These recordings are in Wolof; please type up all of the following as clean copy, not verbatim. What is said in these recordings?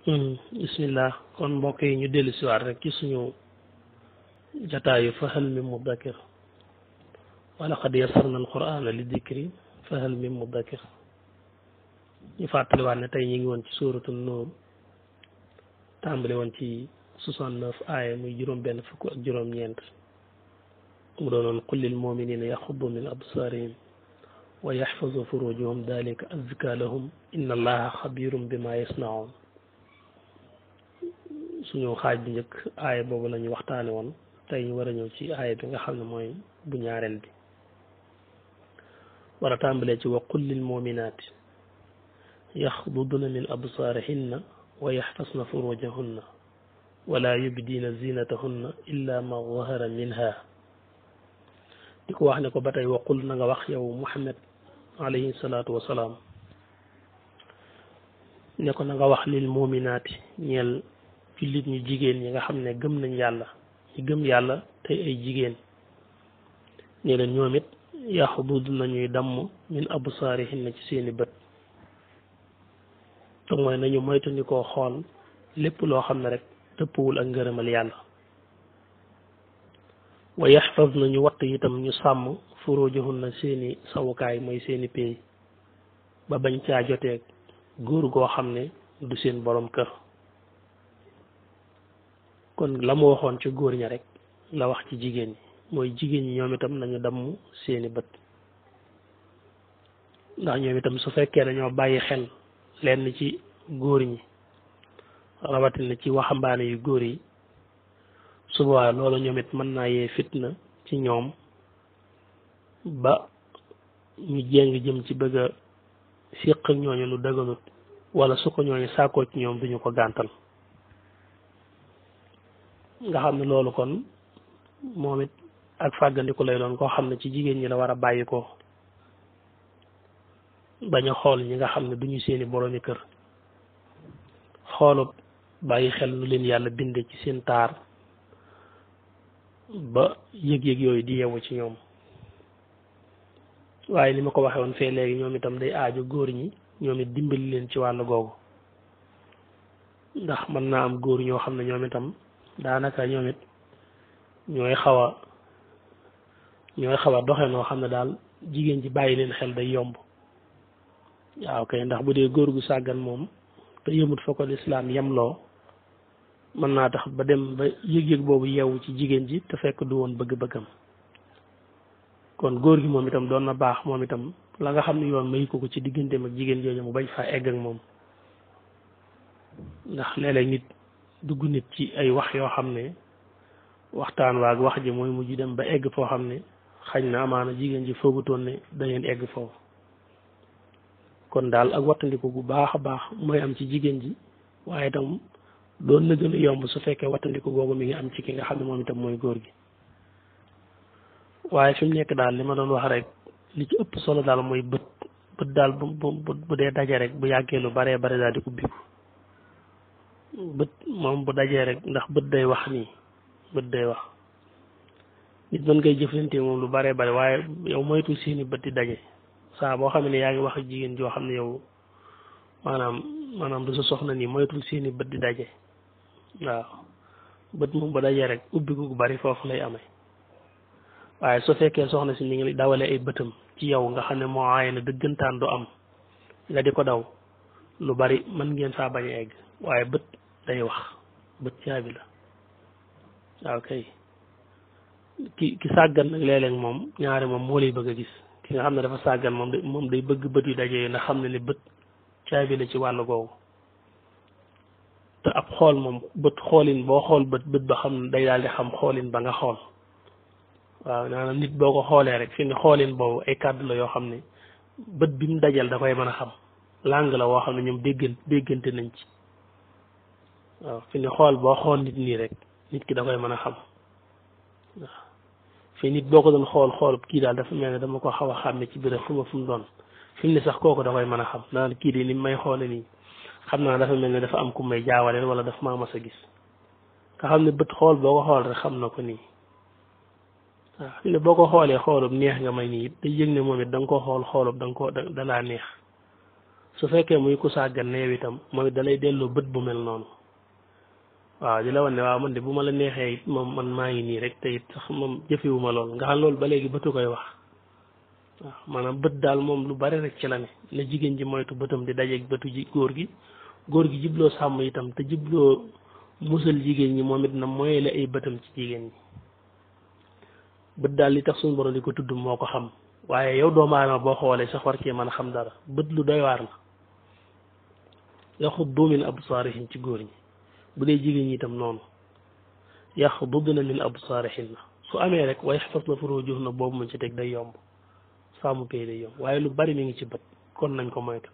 bismillah kon mbokk yi ñu dellu siwaat rek ci suñu jataayu fa hal min muddakir wa laqad yassarna alqur'ana li dikri fa hal min muddakir ñu fàttaliwaat ne tey ñu ngi woon ci suuratu nuur tàmbali woon ci 69 aaya muy juróom-benn fukk ak juróom-ñeent mu doonoon qul lil muminina yaxuddu min absarihim wa yaxfazu furujahum dalika azka lahum inna allaha xabirum bima yasnaun suñu xaaj bi njëkk aaya boobu la ñu waxtaane woon tey ñu war a ñëw ci aaya bi nga xam ne mooy bu ñaareel bi war a tàmbalee ci wa qul lil muminaati yaxdudna min absaarihinna wa yaxfasna furujahunna wala yubdiina zinatahunna illa ma zahara minha di ko wax ne ko ba tey wa qul na nga wax yow Muhammad alayhi salaatu wa salaam ne ko na nga wax lil muminaati ñeel jullit ñu jigéen ñi nga xam ne gëm nañ yàlla ñi gëm yàlla tey ay jigéen ne leen ñoom it yaxdud nañuy damm min absaarihinna ci seeni bët te mooy nañu moytandikoo xool lépp loo xam ne rek dëppwul ak ngërëmal yàlla wa yaxfaz nañu watt itam ñu sàmm furujahunna seeni sawukaay mooy seeni péey ba bañ caa joteeg góor goo xam ne du seen borom kër kon la mu waxoon ci góor ña rek la wax ci jigéen ñi mooy jigéen ñi ñoom itam nañu damm seeni bët ndax ñoom itam su fekkee dañoo bàyyi xel lenn ci góor ñi rawatina ci waxambaane yu góor yi suba loolu ñoom it mën naa yee fitna ci ñoom ba ñu jéng jëm ci bëgg a siq ak ñooñu lu dëgganut wala su ko ñooñu sàkkoo ci ñoom duñu ko gàntal nga xam ne loolu kon moom it ak fàggandiku lay doon koo xam ne ci jigéen ñi la war a bàyyi ko bañ a xool ñi nga xam ne duñu seeni boroomi kër xoolub bàyyi xel nu leen yàlla binde ci seen taar ba yëg-yëg yooyu di yewu ci ñoom waaye ni ma ko waxee woon fee léegi ñoom itam day aaju góor ñi ñoom it dimbali leen ci wàll googu ndax mën naa am góor ñoo xam ne ñoom itam daanaka ñoom it ñooy xaw a doxe noo xam ne daal jigéen ji bàyyi leen xel day yomb waaw kay ndax bu dee góor gu sàggan moom te yëmut fa ko lislaam yemloo mën naa tax ba dem ba yëg-yëg boobu yeewu ci jigéen ji te fekk du woon bëgg-bëggam kon góor gi moom itam doon na baax moom itam la nga xam ne yoon may ko ci digganteem ak jigéen jooju mu bañ faa egg ak moom ndax léeg-léeg nit dugg nit ci ay wax yoo xam ne waxtaan waag wax ji mooy mujj dem ba egg foo xam ne xañ na amaana jigéen ji foogutoon ne da ngeen egg foofu kon daal ak wattandiku bu baax a baax mooy am ci jigéen ji waaye itam doon na gën a yomb su fekkee wattandiku googu mi ngi am ci ki nga xam ne moom itam mooy góor gi waaye fi mu nekk daal li ma doon wax rek li ci ëpp solo daal mooy bët daal bu dee daje rek bu yàggee lu baree bare daal di ubbiku bët moom bu dajee rek ndax bët day wax nii bët day wax nit mën ngay jëflante moom lu baree bare waaye yow moytu seeni bët di daje saa boo xam ne yaa ngi wax ak jigéen joo xam ne yow maanaam du sa soxna nii moytul seeni bët di daje waaw bët moom bu dajee rek ubbiku gu bari foofu lay amee waaye su fekkee soxna si mi ngi dawale ay bëtam ci yow nga xam ne moo aaye na dëggantaan du am nga di ko daw lu bari mën ngeen faa bañ a egg waaye bët day wax bët caabi la waaw kay ki sàggan nag léeg-léeg moom ñaare moom moo lay bëgg a gis ki nga xam ne dafa sàggan moom day bëgg bët yu daje ndax xam ne ni bët caabi la ci wàllu googu te ab xool moom bët xoolin boo xool bët ba xam ne day daal di xam xoolin ba nga xool waaw maanaam nit boo ko xoolee rek fi ne xoolin boobu ay kàddu la yoo xam ne bët bi mu dajal da koy mën a xam làng la woo xam ne ñoom déggante nañ ci waaw fi ne xool boo xool nit nii rek nit ki da koy mën a xam waaw fi nit boo ko doon xoolub kii daal dafa mel ne dama ko xaw a xàmme ci biir fu mu doon fi mu ne sax kooku da koy mën a xam daal kii de ni may xoole nii xam naa dafa mel ne dafa am ku may jaawaleel wala dafa maa mas a gis nga xam ne bët xool boo ko xool rek xam na ko nii waaw fi ne boo ko xoolee xoolub neex nga may nii it day yëg ne moom it da nga ko xoolub da laa neex su fekkee muy ku sàggan neew itam mooy dalay delloo bët bu mel noonu waaw di la wan ne waaw man de bu ma la neexee it moom man maa ngi nii rek te it sax moom jëfewuma lool nga xam loolu ba léegi bëtu koy wax waaw maanaam bët daal moom lu bari rek ci la ne na jigéen ji moytu bëtam di dajeeg bëtu ji góor gi jibloo sàmm itam te jibloo musal jigéen ñi moom it na moyele ay bëtam ci jigéen ñi bët daal li tax suñu borom di ko tudd moo ko xam waaye yow doomu aadama boo xoolee sax war cee mën a xam dara bët lu doy waar la yaxuddu min absaarihim ci góor ñi bu dee jigéen ñi itam noonu yaxdudna min absaarihinna su amee rek wa yaxfasna furuujahunna boobu mu ci teg day yomb saamu pay day yomb waaye lu bari mi ngi ci bët kon nañ ko moytu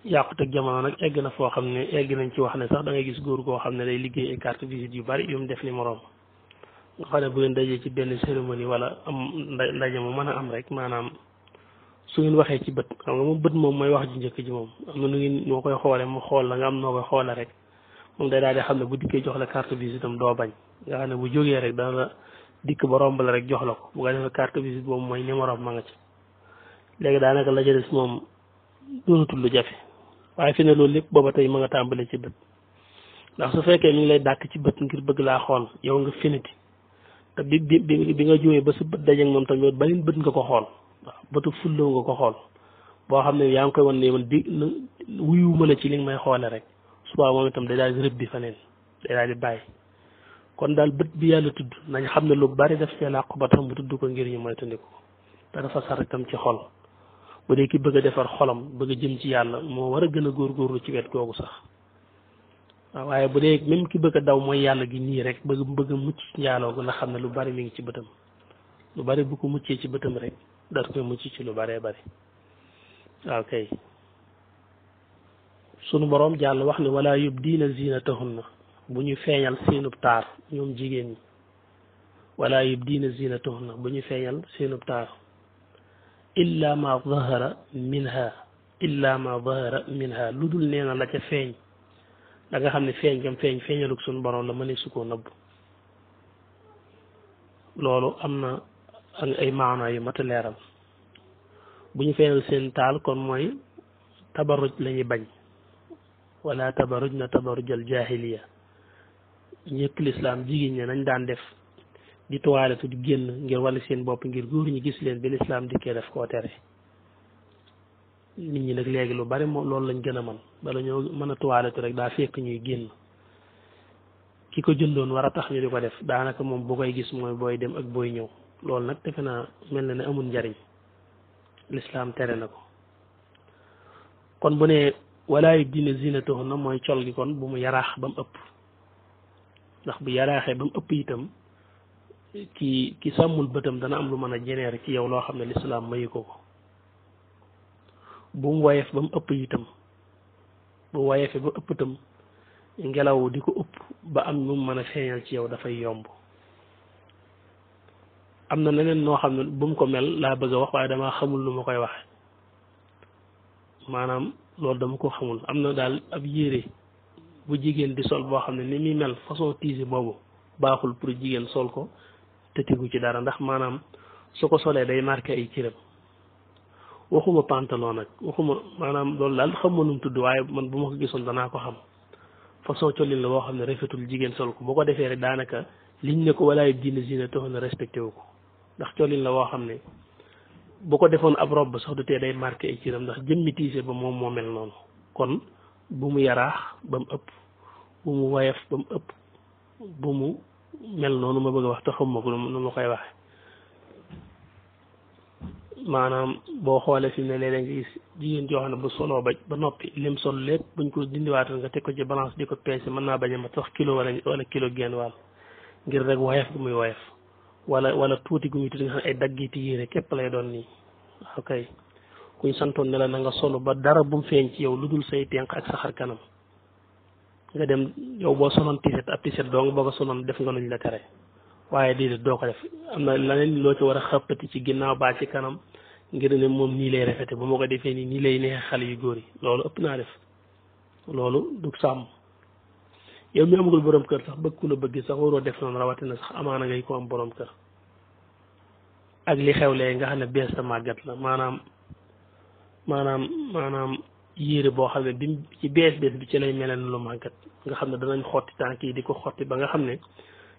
yàquteg jamono nag egg na foo xam ne egg nañ ci wax ne sax da ngay gis góor goo xam ne day liggéey ay carte visite yu bari yu mu def ni moroom nga xam ne bu ngeen dajee ci benn cérémonie wala am ndaje mu mën a am rek maanaam su ngeen waxee ci bët xam nga moom bët moom mooy wax ju njëkk ji moom am na nu ngeen noo koy xoole mu xool la nga am noo koy xoole rek moom day daal di xam ne bu dikkee jox la carte visite am doo bañ nga xam ne bu jógee rek dana la dikk ba romb la rek jox la ko bu ko defee carte visite boobu mooy numéro ma nga ci léegi daanaka la ca des moom doonatul lu jafe waaye fi ne loolu lépp booba tey ma nga tàmbale ci bët ndax su fekkee mi ngi lay dàkk ci bët ngir bëgg laa xool yow nga finiti te bi nga jógee ba sa bët dajeeg moom tamit beneen bët nga ko xool waaw bëtu fulloo nga ko xool boo xam ne yaa ngi koy wan ne man di wuyu ma la ci li nga may xoole rek suba moom itam day daal di rëb bi faneen day daal di bàyyi kon daal bët bi yàlla tudd nañ xam ne lu bari def see làqu ba tax mu tudd ko ngir ñu moytandiku te dafa sar itam ci xol bu dee ki bëgg a defar xolam bëgg a jëm ci yàlla moo war a gën a góorgóorlu ci wet googu sax waaw waaye bu dee même ki bëgg a daw mooy yàlla gi nii rek bëgg a mucc njaaloo gu na xam ne lu bari mi ngi ci bëtam lu bari bu ko muccee ci bëtam rek daat koy mucc ci lu baree bari waaw kay sunu boroom jàll wax ne wala yubdiina zinatahunna bu ñu feeñal seenub taar ñoom jigéen ñi wala yubdiina zinatahunna bu ñu feeñal seenub taar illa ma zahara minha lu dul nee na la ca feeñ da nga xam ne feeñ gam feeñaluk sunu boroom la mëne su koo nëbb loolu am na ay maana yu mat a leeral bu ñu feeñal seen taal kon mooy tabarruj la ñuy bañ wala tabarruj na tabarrujal jaahiliya ñëkk lislaam jigéen ñi nañ daan def di tuwaaletu di génn ngir wàllu seen bopp ngir góor ñi gis leen bi lislaam dikkee def koo tere nit ñi nag léegi lu bari moom loolu lañ gën a mën bala ñoo mën a tuwaaletu rek daa fekk ñuy génn ki ko jëndoon war a tax ñu di ko def daanaka moom bu koy gis mooy booy dem ak booy ñëw loolu nag defe naa mel na ne amul njariñ lislaam tere na ko kon bu ne walaa yubdiina zinatahunna mooy col gi kon bu mu yaraax ba mu ëpp ndax bu yaraaxee ba mu ëpp itam ki sàmmul bëtam dana am lu mën a jeneer ci yow loo xam ne lislaam mayu ko bu mu woyef ba mu ëpp itam bu woyefee ba ëpp itam ngelaw di ko ëpp ba am lu mu mën a feeñal ci yow dafay yomb am na leneen noo xam ne bu mu ko mel laa bëgg a wax waaye damaa xamul lu ma koy waxe maanaam loolu dama ko xamul am na daal ab yére bu jigéen di sol boo xam ne ni muy mel façon tiise boobu baaxul pour jigéen sol ko te tegu ci dara ndax maanaam su ko solee day marqué ay cëram waxuma pantalon nag waxuma maanaam loolu daal xam ma nu mu tudd waaye man bu ma ko gisoon danaa ko xam façon colin la boo xam ne rafetul jigéen sol ko boo ko defee rek daanaka liñ ne ko walaay diine zina taxoon na respecté wu ko ndax colin la boo xam ne bu ko defoon ab robe sax du tee day marqué ay cëram ndax jëmmi tiise ba moom moo mel noonu kon bu mu yaraax ba mu ëpp bu mu woyof ba mu ëpp bu mu mel noonu ma bëgg a wax te xam ma ko nu ma koy waxe maanaam boo xoolee fi ne léeg-léeg nga gis jigéen joo xam ne bu soloo ba noppi lim sol lépp buñ ko dindiwaatal nga teg ko ci balance di ko peese mën naa bañ a mat sax kilo wala kilo genn wàll ngir rek woyof gu muy woyof wala tuuti gu muy tuuti nga xam ay daggiti yére képp lay doon nii ok kuñ santoon ne la na nga solo ba dara bu mu feeñ ci yow lu dul say tenq ak sa xar kanam nga dem yow boo sonoon tiset ab tiset doo nga boo ko sonoon def nga luñ la tere waaye déedéet doo ko def am na leneen loo ci war a xëppati ci ginnaaw baa ci kanam ngir ne moom nii lay rafete ba moo ko defee nii lay neexe xale yu góor yi loolu ëpp naa def loolu du sàmm yow mi amagul borom kër sax bëgg ku la bëgg sax waroo def noonu rawatina sax amaana ngay ko am borom kër ak li xew lee nga xam ne bees sa màggat la maanaam maanaam yére boo xam ne bi ci bees bi ci lay melen lu màggat nga xam ne danañ xotti tànk yi di ko xotti ba nga xam ne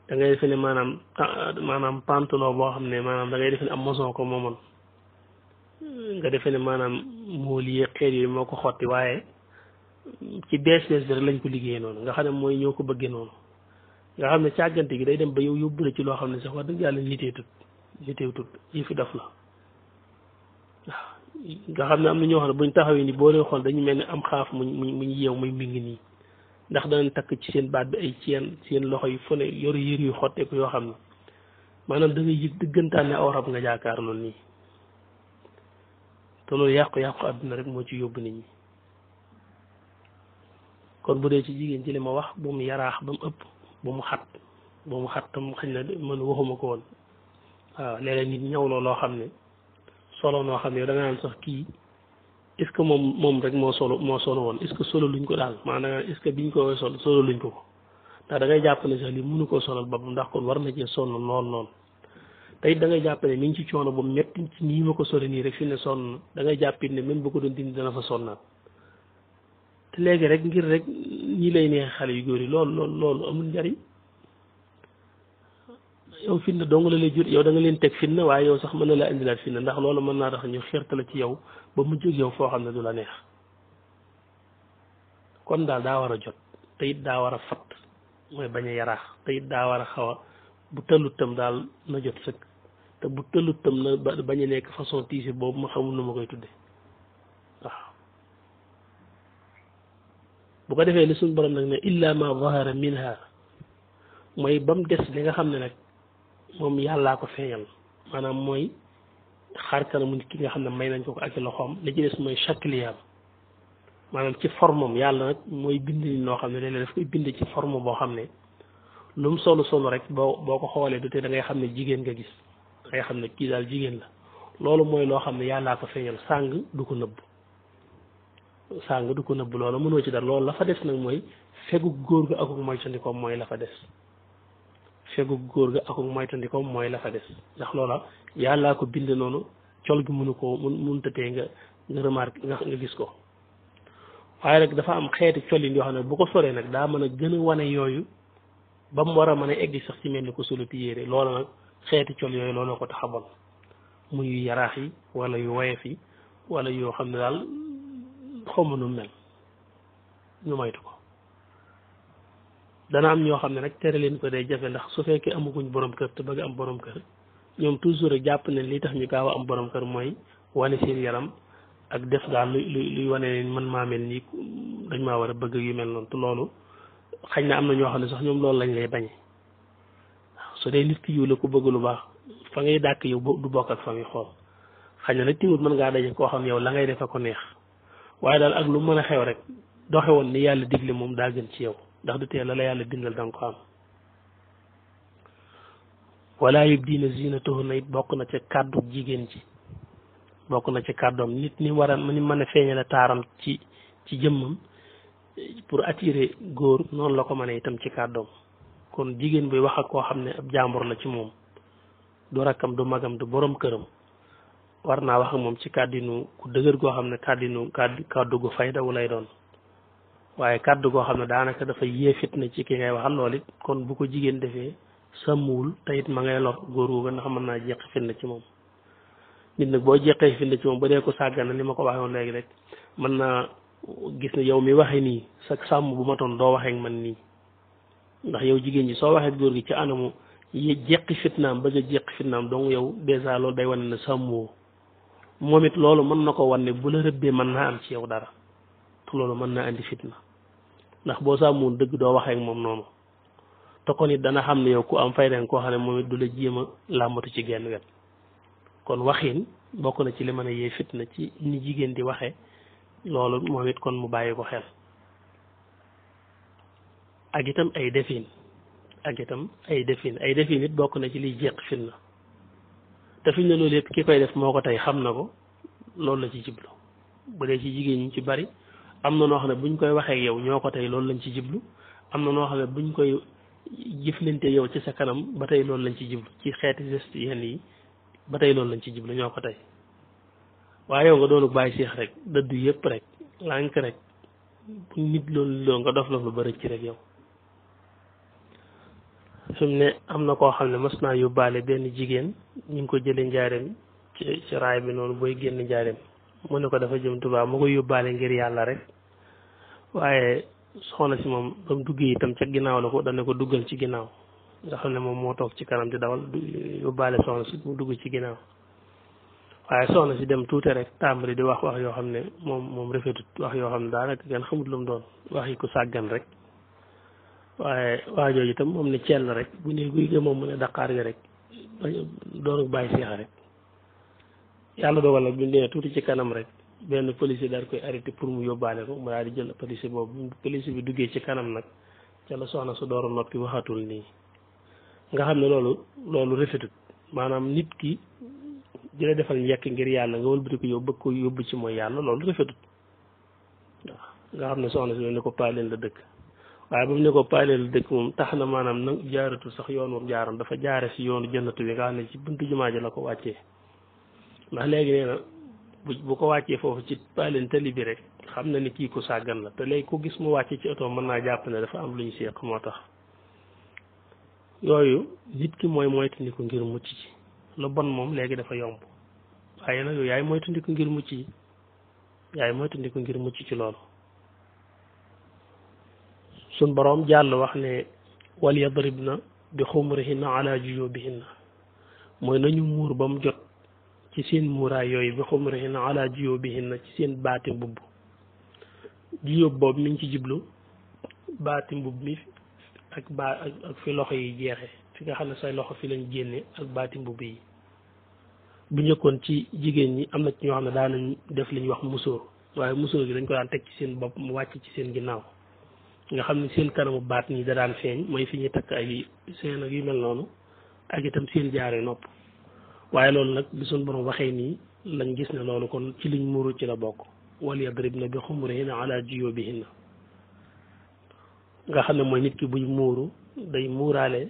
da ngay defe ne maanaam pantalon boo xam ne maanaam da ngay defe ne am maçon ko moomoon nga defe ne maanaam moo lii xeet yooyu moo ko xotti waaye ci bees bi rek lañ ko liggéeyee noonu nga xam ne mooy ñoo ko bëggee noonu nga xam ne càggante gi day dem ba yow yóbbu la ci loo xam ne sax wax dëgg yàlla niteetut yi fi def la waaw nga xam ne am na ñoo xam ne buñ taxawee ni boo leen xool dañu mel ni am xaaf muñ yeew muy mi ngi nii ndax danañ takk ci seen baat bi ay seen loxo yi fu ne yoru yër yu xotteeku yoo xam ne maanaam da ngay yëg dëggantaan ne aw rab nga jaakaar loolu nii te loolu yàqu-yàqu àdduna rek moo ci yóbbu nit ñi kon bu dee ci jigéen ci li ma wax bu mu yaraax ba mu ëpp bu mu xat tam xañ na man waxuma ko woon waaw léeg-léeg nit ñawloo loo xam ne solo noo xam ne yow da nga naan sax kii est-ce que moom rek moo solo woon est-ce que solo luñ ko daal maanaam est-ce que biñ ko solo luñ ko ndax da ngay jàpp ne sax lii mënu koo solal boppam ndax kon war na cee sonn lool te it da ngay jàpp ne mi ngi ci coono bu metti ci nii ma ko solo nii rek fi ne sonn da ngay jàppit ne même bu ko doon dindi dana fa sonnaat te léegi rek ngir rek ñi lay neex xale yu góor yi loolu amul njariñ yow fitna dong la lay jur yow da nga leen teg fitna waaye yow sax mën na laa indilaat fitna ndax loolu mën naa tax ñu xirtala ci yow ba mu jóg yow foo xam ne du la neex kon daal daa war a jot te it daa war a fat mooy bañ a yaraax te it daa war a xaw a bu tëllut tam daal na jot sëkk te bu tëllut tam na bañ a nekk façon tiisi boobu ma xamul nu ma koy tudde waaw bu ko defee li suñ borom nag ne illa ma zahara minha mooy ba mu des li nga xam ne nag moom yàllaa ko feeñal maanaam mooy xar kanamu nit ki nga xam ne may nañ ko ak loxoom li ci des mooy shakliyaam maanaam ci forme am yàlla nag mooy bind ni noo xam ne léeg-léeg daf koy bind ci forme boo xam ne lu mu solu rek boo ko xoolee du te da ngay xam ne jigéen nga gis da ngay xam ne kii daal jigéen la loolu mooy loo xam ne yàllaa ko feeñal sàng du ko nëbb loolu mënoo ci dara loolu la fa des nag mooy fegu góor ga akuk moytandikoom mooy la fa des ndax loola yàllaa ko bind noonu col gi mënu koo mun tëtee nga remarque nga gis ko waaye nag dafa am xeeti colin yoo xam ne bu ko soree nag daa mën a gën a wane yooyu ba mu war a mën a egg sax ci mel ni ko soluti yére loola nag xeeti col yooyu looloo ko tax a bon muy yu yaraax yi wala yu woyof yi wala yoo xam ne daal xawma nu mel ñu moytu ko dana am ñoo xam ne nag tere leen ko day jafe ndax su fekkee amaguñ borom kër te bëgg am borom kër ñoom toujours rek jàpp ne li tax ñu gaaw a am borom kër mooy wane seen yaram ak def daal luy wane ne man maa mel nii dañ maa war a bëgg yu mel noonu te loolu xañ na am na ñoo xam ne sax ñoom loolu lañ lay bañe waaw su dee nit ki yiw la ko bëgg lu baax fa ngay dàkk yow du bokk ak fa muy xool xañ na nag timut mën ngaa daje koo xam yow la ngay defe ko neex waaye daal ak lu mën a xew rek doxe woon ni yàlla digle moom daa gën ci yow ndax du tee la yàlla bindal danga ko am wala yubdiina zinatahunna it bokk na ca kàddu jigéen ji bokk na ci kàddoom nit ni war a ni mën a feeñale taaram ci jëmmam pour attirer góor noonu la ko mën a itam ci kàddoom kon jigéen buy wax ak koo xam ne ab jàmbur la ci moom du rakkam du magam du borom këram war naa wax ak moom ci kàddinu ku dëgër goo xam ne kàddu gu faydawu lay doon waaye kàddu goo xam ne daanaka dafa yee fitna ci ki ngay waxal lool it kon bu ko jigéen defee sàmmuwul te it ma ngay lor góor gu ndax mën naa jeq fitna ci moom nit nag boo jeqee fitna ci moom ba dee ko sàggana ni ma ko waxee woon léegi rek mën naa gis ne yow mi waxee nii sa sàmm bu ma toon doo waxee ak man nii ndax yow jigéen ji soo waxee góor gi ci anamu jeqi fitnaam bëgg a jeqi fitnaam donc yow dèjà loolu day wane ne sàmmoo moom it loolu mën na ko wan ne bu la rëbbee mën naa am ci yow dara te loolu mën naa andi fitna ndax boo sàmmoon dëgg doo waxee ak moom noonu te kon it dana xam ne yow ku am fayda koo xam ne moom it du la jéem a làmbatu ci genn wet kon waxin bokk na ci li mën a yee fitna ci ni jigéen di waxee loolu moom it kon mu bàyyi ko xel ak itam ay defin it bokk na ci liy jeq fitna te fi ne loolu yëpp ki koy def moo ko tey xam na ko loolu la ci jiblu bu dee ci jigéen ñi ci bari am na noo xam ne buñ koy waxee yow ñoo ko tey loolu lañ ci jiblu am na noo xam ne buñ koy jëflante yow ci sa kanam ba tey loolu lañ ci jiblu ci xeeti geste yenn yi ba tey loolu lañ ci jiblu ñoo ko tey waaye yow nga doonu bàyyi seex rek dëdd yëpp rek lànk rek bu nit loolu nga dof lu bari ci rek yow fi mu ne am na koo xam ne mas naa yóbbaale benn jigéen ñu ngi ko jëlee njaareem ci raay bi noonu booy génn njaareem mu ne ko dafa jëm Tuubaa ma ko yóbbaale ngir yàlla rek waaye soxna si moom ba mu duggee itam ca ginnaaw la ko dana ko duggal ci ginnaaw nga xam ne moom moo toog ci kanam di dawal yóbbaale soxna si mu dugg ci ginnaaw waaye soxna si dem tuuti rek tàmbali di wax yoo xam ne moom rafetut wax yoo xam ne daanaka kenn xamut lu mu doon wax yi ko sàggan rek waaye waa jooju itam moom ne cell rek bu ne guy ga moom mu ne daqaar ga rek doonu bàyyi seexa rek yàlla dogal nag bi ñu nee tuuti ci kanam rek benn policier daal koy arrêté pour mu yóbbaale ko mu daal di jël policier boobu policier bi duggee ci kanam nag ca la soxna su door a noppi waxatul nii nga xam ne loolu rafetut maanaam nit ki di la defal njekk ngir yàlla nga wëlbati ko yow bëgg ko yóbbu ci mooy yàlla loolu rafetut waaw nga xam ne soxna si ne ko paaleen la dëkk waaye ba mu ne ko paaleen la dëkk moom tax na maanaam nag jaaratul sax yoon moom jaaram dafa jaare si yoonu jënnatu bi nga xam ne ci buntu jumaa ji la ko wàccee ndax léegi nee na bu ko wàccee foofu ci paaleen tali bi rek xam na ni kii ko sàggan la te léegi ku gis mu wàcce ci oto mën naa jàpp ne dafa am lu ñu seq moo tax yooyu nit ki mooy moytandiku ngir mucc ci lu bon moom léegi dafa yomb waaye nag yow yaay moytandiku ngir mucc ci yaay moytandiku ngir mucc ci loolu suñ boroom jàll wax ne wal yadribna bi xumurihinna ala juyubihinna mooy nañu muur ba mu jot ci seen muuraay yooyu bi xumurihinna ala juyubihinna ci seen baati mbubb juyub boobu mi ngi ci jiblu baati mbubb mi ak fi loxo yi jeexe fi nga xam ne say loxo fi lañ génne ak baati mbubb yi bu njëkkoon ci jigéen ñi am na ci ñoo xam ne daan nañ def li ñuy wax musóor waaye musóor gi dañ ko daan teg ci seen bopp mu wàcc ci seen ginnaaw nga xam ne seen kanamu baat nii da daan feeñ mooy fi ñuy takk ay seen ak yu mel noonu ak itam seen jaare nopp waaye loolu nag bi suñ borom waxee nii lañ gis ne loolu kon ci liñ muuru ci la bokk wal yadribna bi xumurihinna ala juyubihinna nga xam ne mooy nit ki buy muuru day muuraale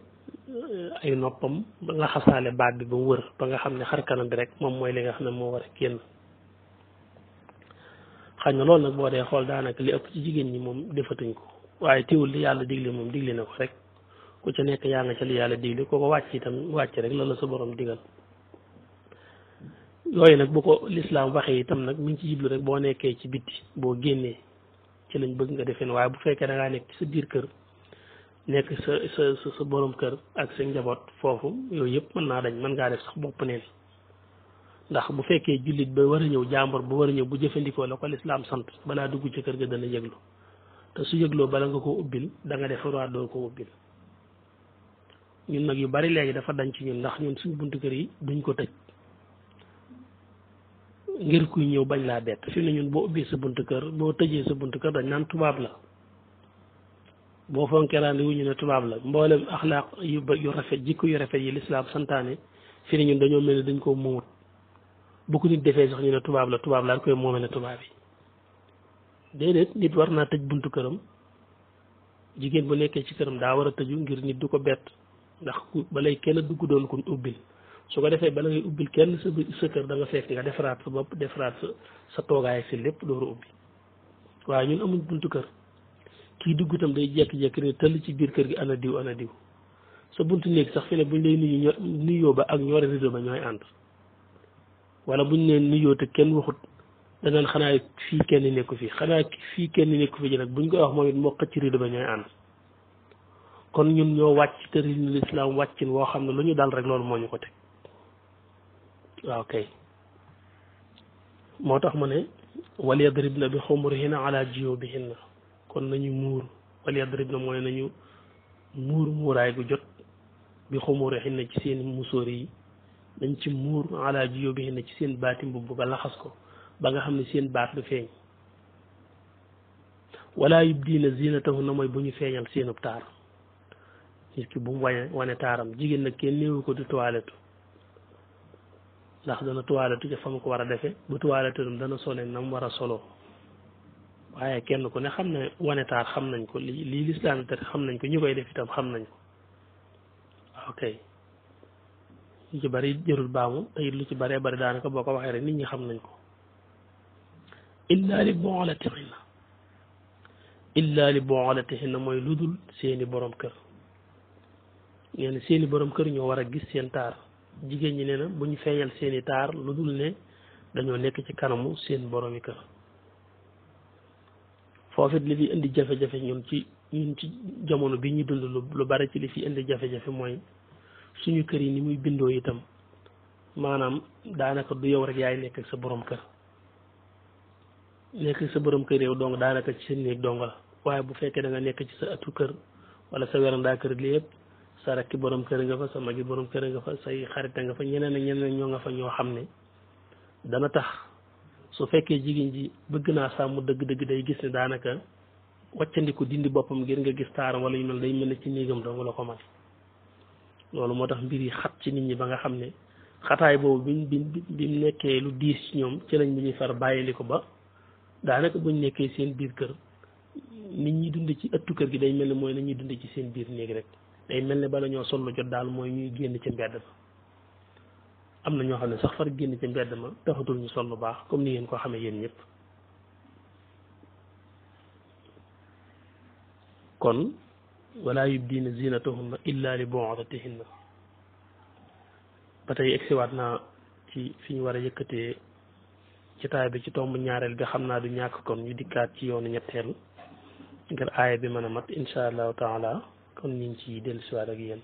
ay noppam laxasaale baat bi ba mu wër ba nga xam ne xar kanam bi rek moom mooy li nga xam ne moo war a génn xañ na loolu nag boo dee xool daanaka li ëpp ci jigéen ñi moom defatuñ ko waaye teewul li yàlla digle moom digle na ko rek ku ca nekk yaa nga ca li yàlla digle ko ko wàcc itam wàcc rek la sa borom digal yooyu nag bu ko lislaam waxee itam nag mi ngi ci jiblu rek boo nekkee ci bitti boo génnee ci lañ bëgg nga defeen waaye bu fekkee da ngaa nekk ci sa biir kër nekk sa borom kër ak sa njaboot foofu yooyu yëpp mën naa dañ mën ngaa def sax bopp neen ndax bu fekkee jullit ba war a ñëw jàmbur ba war a ñëw bu jëfandikoo la ko lislaam sant balaa dugg ci kër ga dana yëglu te su yëgloo bala nga ko ubbil da nga def droit doo ko ubbil ñun nag yu bari léegi dafa dañ ci ñun ndax ñun suñ buntu kër yi duñ ko tëj ngir kuy ñëw bañ laa bett fi ne ñun boo ubbee sa buntu kër boo tëjee sa buntu kër dañ naan tubaab la boo fonkeraan wu ñu ne tubaab la mboolem axlaaq yu rafet jikko yu rafet yi lislaam santaane fi ne ñun dañoo mel ne dañ koo moomut bu ko nit defee sax ñu ne tubaab la daal koy moome ne tubaab yi déedéet nit war naa tëj buntu këram jigéen bu nekkee ci këram daa war a tëju ngir nit du ko bett ndax balay kenn dugg doon ko ubbil su ko defee bala ngay ubbil kenn sa kër da nga fekk nga defaraat sa bopp defaraat sa toogaay ak si lépp door a ubbi waaye ñun amuñ buntu kër kii dugg itam day jékki-jékki ne tëll ci biir kër gi ana diw sa buntu néeg sax fi ne buñ lay nuyoo ba ak ñoore rido ba ñooy ànd wala buñ ne nuyoo te kenn waxut danaan xanaa fii kenn nekku fi xanaa fii kenn nekku fi ji nag buñ koy wax moom it moo xëcc rido ba ñooy ànd kon ñun ñoo wàcc tëralinu lislaam wàccin woo xam ne lu ñu dal rek loolu moo ñu ko teg waaw kay moo tax ma ne wal yadribna bi xumurihinna ala juyubihinna kon nañu muur wal yadribna mooy nañu muur muuraay gu jot bi xumurihinna ci seen musóor yi dañ ci muur ala juyubihinna ci seen baati mbubb ba laxas ko ba nga xam ne seen baat du feeñ wala yubdiina zinatahunna mooy bu ñu feeñal seenub taar nit ki bu mu wane taaram jigéen nag kenn néewu ko di toilette ndax dana toilette ca fa mu ko war a defe bu toilette dana sole na mu war a soloo waaye kenn ku ne xam ne wane taar xam nañ ko lii lislaam te xam nañ ko ñu koy def itam xam nañ ko ok lu ci bari jërul baamu te it lu ci baree bari daanaka boo ko waxee rek nit ñi xam nañ ko illa li bu'ulatihinna illa li bu'ulatihinna mooy lu dul seeni borom kër nee na seeni borom kër ñoo war a gis seen taar jigéen ñi nee na bu ñu feeñal seeni taar lu dul ne dañoo nekk ci kanamu seen boromi kër foofit li fi indi jafe-jafe ñun ci jamono bi ñu dund lu bari ci li fi indi jafe-jafe mooy suñu kër yi ni muy bindoo itam maanaam daanaka du yow rek yaay nekk ak sa borom kër nekk ak sa borom kër yow dong daanaka ci seen néeg dong la waaye bu fekkee da nga nekk ci sa atu kër wala sa werandaa kër lépp sa rakki borom kër nga fa sa magi borom kër nga fa say xarita nga fa ñeneen ak ñeneen ñoo nga fa ñoo xam ne dana tax su fekkee jigéen ji bëgg naa sàmm dëgg-dëgg day gis ne daanaka wàccandiku dindi boppam ngir nga gis taaram wala yu mel day mel ne ci néegam dong la ko man loolu moo tax mbir yi xat ci nit ñi ba nga xam ne xataay boobu bi mu nekkee lu diis ci ñoom ci lañ bu ñuy far bàyyili ko ba daanaka buñ nekkee seen biir kër nit ñi dund ci ëttu kër gi day mel ne mooy na ñuy dund ci seen biir néeg rek day mel ne bala ñoo sollu jot daal mooy ñuy génn ci mbedd ma am na ñoo xam ne sax far génn ci mbedd ma taxatul ñu sol lu baax comme ni ngeen ko xamee yéen ñëpp kon wala yubdiina zinatahunna illa li bu'ulatihinna ba tey egsiwaat naa ci fi ñu war a yëkkatee jotaay bi ci tomb ñaareel bi xam naa du ñàkk kon ñu dikkaat ci yoonu ñetteel ngir aaya bi mën a mat insha allahu taala kon ñu ngi ciy dellusiwaat ak yéen